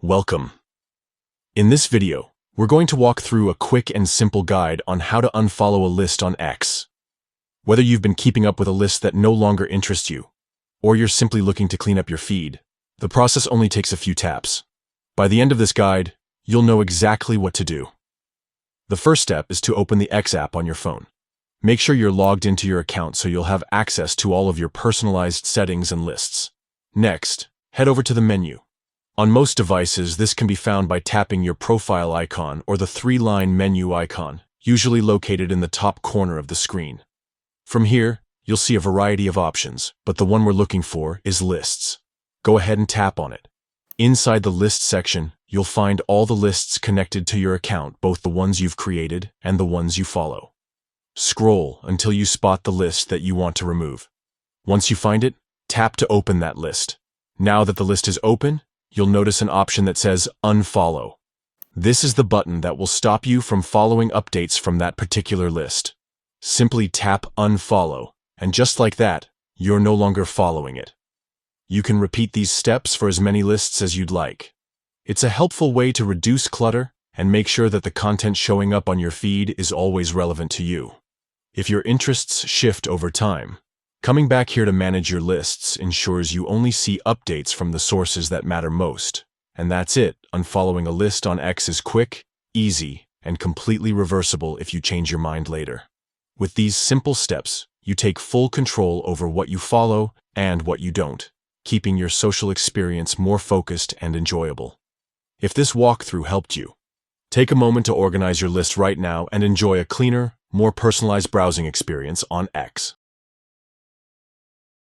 Welcome. In this video, we're going to walk through a quick and simple guide on how to unfollow a list on X. Whether you've been keeping up with a list that no longer interests you, or you're simply looking to clean up your feed, the process only takes a few taps. By the end of this guide, you'll know exactly what to do. The first step is to open the X app on your phone. Make sure you're logged into your account so you'll have access to all of your personalized settings and lists. Next, head over to the menu. On most devices, this can be found by tapping your profile icon or the three-line menu icon, usually located in the top corner of the screen. From here, you'll see a variety of options, but the one we're looking for is Lists. Go ahead and tap on it. Inside the List section, you'll find all the lists connected to your account, both the ones you've created and the ones you follow. Scroll until you spot the list that you want to remove. Once you find it, tap to open that list. Now that the list is open, you'll notice an option that says Unfollow. This is the button that will stop you from following updates from that particular list. Simply tap Unfollow, and just like that, you're no longer following it. You can repeat these steps for as many lists as you'd like. It's a helpful way to reduce clutter and make sure that the content showing up on your feed is always relevant to you. If your interests shift over time, coming back here to manage your lists ensures you only see updates from the sources that matter most. And that's it. Unfollowing a list on X is quick, easy, and completely reversible if you change your mind later. With these simple steps, you take full control over what you follow and what you don't, keeping your social experience more focused and enjoyable. If this walkthrough helped you, take a moment to organize your list right now and enjoy a cleaner, more personalized browsing experience on X.